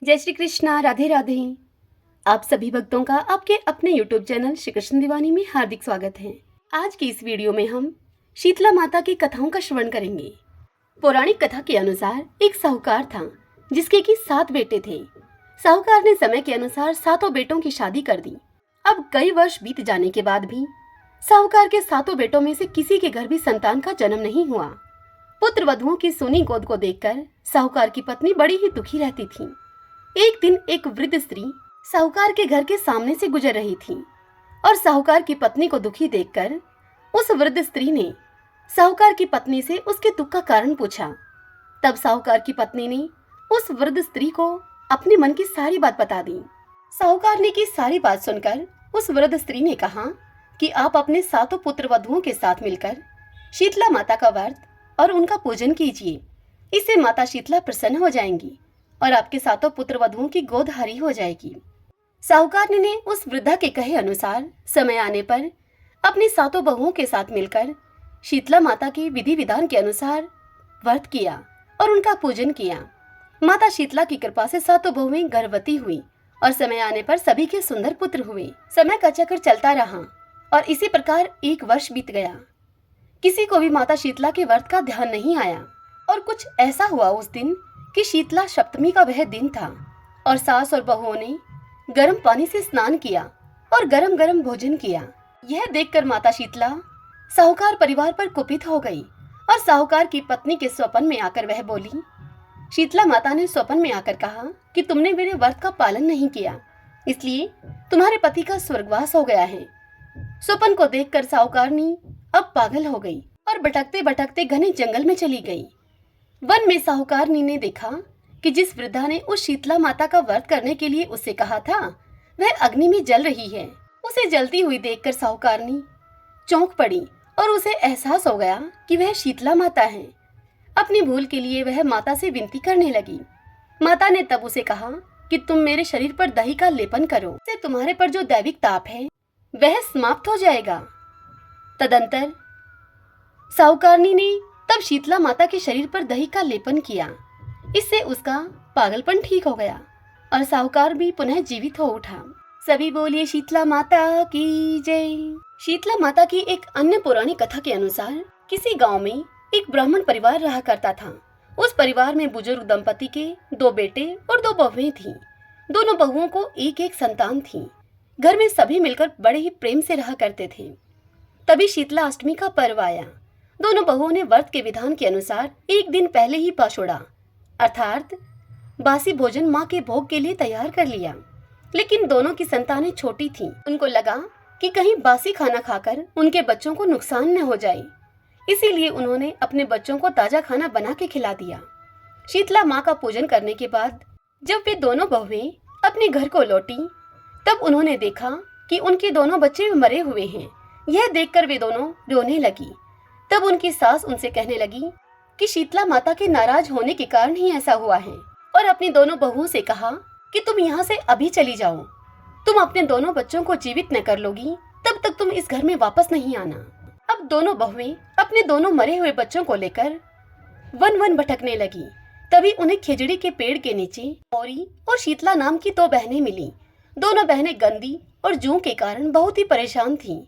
जय श्री कृष्णा। राधे राधे। आप सभी भक्तों का आपके अपने YouTube चैनल श्री कृष्ण दीवानी में हार्दिक स्वागत है। आज की इस वीडियो में हम शीतला माता की कथाओं का श्रवण करेंगे। पौराणिक कथा के अनुसार एक साहूकार था जिसके की 7 बेटे थे। साहूकार ने समय के अनुसार 7 बेटों की शादी कर दी। अब कई वर्ष बीत जाने के बाद भी साहूकार के 7 बेटों में से किसी के घर भी संतान का जन्म नहीं हुआ। पुत्र वधुओं की सोनी गोद को देखकर साहूकार की पत्नी बड़ी ही दुखी रहती थी। एक दिन एक वृद्ध स्त्री साहूकार के घर के सामने से गुजर रही थी और साहूकार की पत्नी को दुखी देखकर उस वृद्ध स्त्री ने साहूकार की पत्नी से उसके दुख का कारण पूछा। तब साहूकार की पत्नी ने उस वृद्ध स्त्री को अपने मन की सारी बात बता दी। साहूकार ने की सारी बात सुनकर उस वृद्ध स्त्री ने कहा कि आप अपने 7 पुत्र वधुओं के साथ मिलकर शीतला माता का व्रत और उनका पूजन कीजिए। इससे माता शीतला प्रसन्न हो जाएंगी और आपके 7 पुत्र वधुओं की गोद हरी हो जाएगी। साहूकार ने उस वृद्धा के कहे अनुसार समय आने पर अपनी 7 बहुओं के साथ मिलकर शीतला माता की विधि विधान के अनुसार व्रत किया और उनका पूजन किया। माता शीतला की कृपा से 7 बहुएं गर्भवती हुई और समय आने पर सभी के सुंदर पुत्र हुए। समय का चक्र चलता रहा और इसी प्रकार 1 वर्ष बीत गया। किसी को भी माता शीतला के व्रत का ध्यान नहीं आया और कुछ ऐसा हुआ उस दिन कि शीतला सप्तमी का वह दिन था और सास और बहुओं ने गर्म पानी से स्नान किया और गरम गरम भोजन किया। यह देखकर माता शीतला साहूकार परिवार पर कुपित हो गई और साहूकार की पत्नी के स्वप्न में आकर वह बोली। शीतला माता ने स्वप्न में आकर कहा कि तुमने मेरे व्रत का पालन नहीं किया, इसलिए तुम्हारे पति का स्वर्गवास हो गया है। स्वप्न को देखकर साहूकारनी अब पागल हो गई और भटकते भटकते घने जंगल में चली गई। वन में साहूकारनी ने देखा कि जिस वृद्धा ने उस शीतला माता का व्रत करने के लिए उससे कहा था वह अग्नि में जल रही है। उसे जलती हुई देखकर साहूकारनी चौंक पड़ी और उसे एहसास हो गया कि वह शीतला माता है। अपनी भूल के लिए वह माता से विनती करने लगी। माता ने तब उसे कहा कि तुम मेरे शरीर पर दही का लेपन करो, इससे तुम्हारे पर जो दैविक ताप है वह समाप्त हो जाएगा। तदंतर साहूकारनी ने तब शीतला माता के शरीर पर दही का लेपन किया। इससे उसका पागलपन ठीक हो गया और साहूकार भी पुनः जीवित हो उठा। सभी बोलिए शीतला माता की जय। शीतला माता की एक अन्य पौराणिक कथा के अनुसार किसी गांव में एक ब्राह्मण परिवार रहा करता था। उस परिवार में बुजुर्ग दंपति के 2 बेटे और 2 बहुएं थीं। दोनों बहुओं को एक एक संतान थी। घर में सभी मिलकर बड़े ही प्रेम से रहा करते थे। तभी शीतला अष्टमी का पर्व आया। दोनों बहुओं ने व्रत के विधान के अनुसार एक दिन पहले ही पाछोड़ा, अर्थात बासी भोजन माँ के भोग के लिए तैयार कर लिया। लेकिन दोनों की संतानें छोटी थीं। उनको लगा कि कहीं बासी खाना खाकर उनके बच्चों को नुकसान न हो जाए, इसीलिए उन्होंने अपने बच्चों को ताजा खाना बना के खिला दिया। शीतला माँ का पूजन करने के बाद जब वे दोनों बहुएं अपने घर को लौटी तब उन्होंने देखा कि उनके दोनों बच्चे मरे हुए हैं। यह देखकर वे दोनों रोने लगी। तब उनकी सास उनसे कहने लगी कि शीतला माता के नाराज होने के कारण ही ऐसा हुआ है और अपनी दोनों बहुओं से कहा कि तुम यहाँ से अभी चली जाओ। तुम अपने दोनों बच्चों को जीवित न कर लोगी तब तक तुम इस घर में वापस नहीं आना। अब दोनों बहुएं अपने दोनों मरे हुए बच्चों को लेकर वन वन भटकने लगी। तभी उन्हें खिजड़ी के पेड़ के नीचे औरी और शीतला नाम की 2 बहनें मिली। दोनों बहनें गंदी और जूं के कारण बहुत ही परेशान थीं।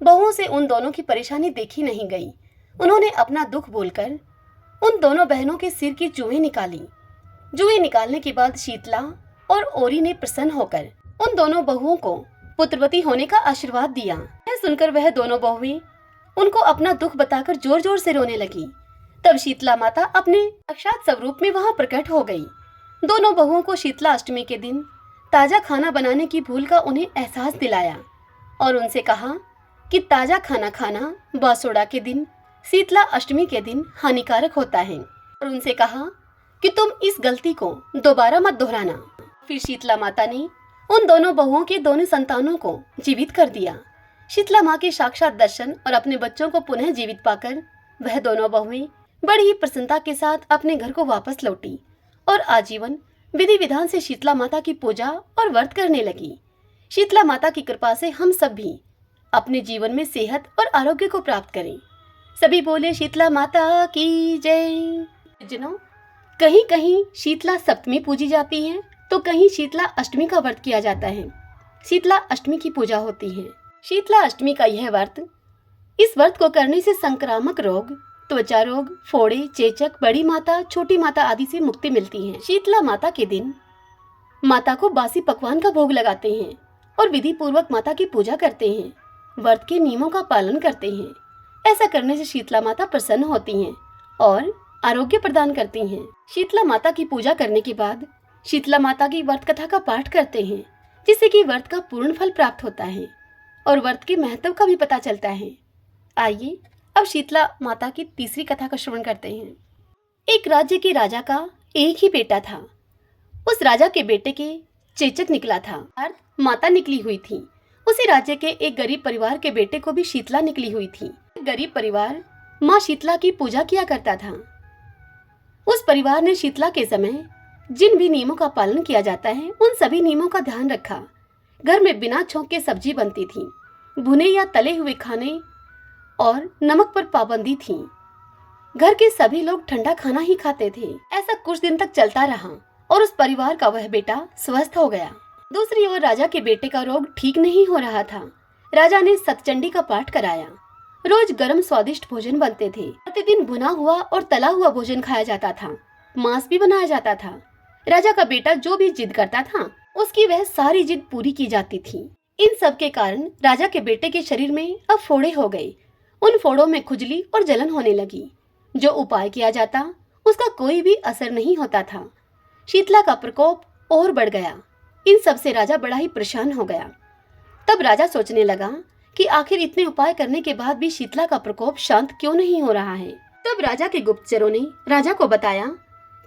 बहुओं से उन दोनों की परेशानी देखी नहीं गई। उन्होंने अपना दुख बोलकर उन दोनों बहनों के सिर की जुएं निकाली। जुएं निकालने के बाद शीतला और ओरी ने प्रसन्न होकर उन दोनों बहुओं को पुत्रवती होने का आशीर्वाद दिया। यह सुनकर वह दोनों बहुएं उनको अपना दुख बताकर जोर जोर से रोने लगी। तब शीतला माता अपने साक्षात स्वरूप में वहां प्रकट हो गई। दोनों बहुओं को शीतला अष्टमी के दिन ताजा खाना बनाने की भूल का उन्हें एहसास दिलाया और उनसे कहा कि ताजा खाना खाना बासोड़ा के दिन शीतला अष्टमी के दिन हानिकारक होता है और उनसे कहा कि तुम इस गलती को दोबारा मत दोहराना। फिर शीतला माता ने उन दोनों बहुओं के दोनों संतानों को जीवित कर दिया। शीतला माँ के साक्षात दर्शन और अपने बच्चों को पुनः जीवित पाकर वह दोनों बहुएं बड़ी ही प्रसन्नता के साथ अपने घर को वापस लौटी और आजीवन विधि विधान से शीतला माता की पूजा और व्रत करने लगी। शीतला माता की कृपा से हम सब भी अपने जीवन में सेहत और आरोग्य को प्राप्त करें। सभी बोले शीतला माता की जय। जनों, कहीं कहीं शीतला सप्तमी पूजी जाती है तो तो कहीं शीतला अष्टमी का व्रत किया जाता है। शीतला अष्टमी की पूजा होती है। शीतला अष्टमी का यह व्रत, इस व्रत को करने से संक्रामक रोग, त्वचा रोग, फोड़े, चेचक, बड़ी माता, छोटी माता आदि से मुक्ति मिलती है। शीतला माता के दिन माता को बासी पकवान का भोग लगाते हैं और विधि पूर्वक माता की पूजा करते हैं, व्रत के नियमों का पालन करते हैं। ऐसा करने से शीतला माता प्रसन्न होती हैं और आरोग्य प्रदान करती हैं। शीतला माता की पूजा करने के बाद शीतला माता की व्रत कथा का पाठ करते हैं, जिससे कि व्रत का पूर्ण फल प्राप्त होता है और व्रत के महत्व का भी पता चलता है। आइए अब शीतला माता की तीसरी कथा का श्रवण करते हैं। एक राज्य के राजा का एक ही बेटा था। उस राजा के बेटे के चेचक निकला था, अर्थात माता निकली हुई थी। उसी राज्य के एक गरीब परिवार के बेटे को भी शीतला निकली हुई थी। गरीब परिवार माँ शीतला की पूजा किया करता था। उस परिवार ने शीतला के समय जिन भी नियमों का पालन किया जाता है, उन सभी नियमों का ध्यान रखा। घर में बिना छौंक के सब्जी बनती थी, भुने या तले हुए खाने और नमक पर पाबंदी थी। घर के सभी लोग ठंडा खाना ही खाते थे। ऐसा कुछ दिन तक चलता रहा और उस परिवार का वह बेटा स्वस्थ हो गया। दूसरी ओर राजा के बेटे का रोग ठीक नहीं हो रहा था। राजा ने सतचंडी का पाठ कराया। रोज गर्म स्वादिष्ट भोजन बनते थे। प्रतिदिन भुना हुआ और तला हुआ भोजन खाया जाता था, मांस भी बनाया जाता था। राजा का बेटा जो भी जिद करता था, उसकी वह सारी जिद पूरी की जाती थी। इन सब के कारण राजा के बेटे के शरीर में अब फोड़े हो गए। उन फोड़ों में खुजली और जलन होने लगी। जो उपाय किया जाता, उसका कोई भी असर नहीं होता था। शीतला का प्रकोप और बढ़ गया। इन सब से राजा बड़ा ही परेशान हो गया। तब राजा सोचने लगा कि आखिर इतने उपाय करने के बाद भी शीतला का प्रकोप शांत क्यों नहीं हो रहा है। तब राजा के गुप्तचरों ने राजा को बताया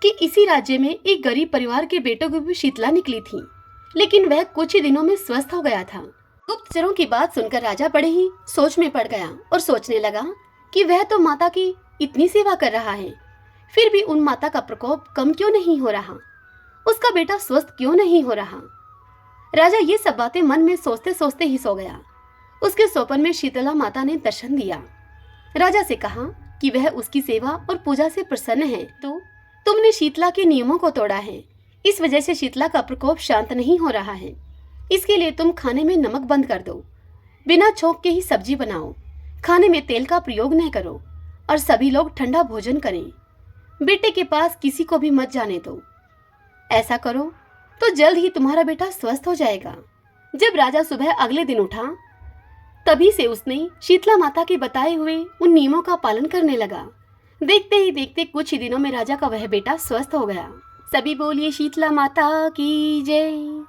कि इसी राज्य में एक गरीब परिवार के बेटों को भी शीतला निकली थी, लेकिन वह कुछ ही दिनों में स्वस्थ हो गया था। गुप्तचरों की बात सुनकर राजा बड़े ही सोच में पड़ गया और सोचने लगा कि वह तो माता की इतनी सेवा कर रहा है, फिर भी उन माता का प्रकोप कम क्यों नहीं हो रहा, उसका बेटा स्वस्थ क्यों नहीं हो रहा। राजा ये सब बातें मन में सोचते सोचते ही सो गया। उसके स्वप्न में शीतला माता ने दर्शन दिया। राजा से कहा कि वह उसकी सेवा और पूजा से प्रसन्न है। तो तुमने शीतला के नियमों को तोड़ा है, इस वजह से शीतला का प्रकोप शांत नहीं हो रहा है। इसके लिए तुम खाने में नमक बंद कर दो, बिना छौंक के ही सब्जी बनाओ, खाने में तेल का प्रयोग न करो और सभी लोग ठंडा भोजन करें। बेटे के पास किसी को भी मत जाने दो। ऐसा करो तो जल्द ही तुम्हारा बेटा स्वस्थ हो जाएगा। जब राजा सुबह अगले दिन उठा, तभी से उसने शीतला माता के बताए हुए उन नियमों का पालन करने लगा। देखते ही देखते कुछ ही दिनों में राजा का वह बेटा स्वस्थ हो गया। सभी बोलिए शीतला माता की जय।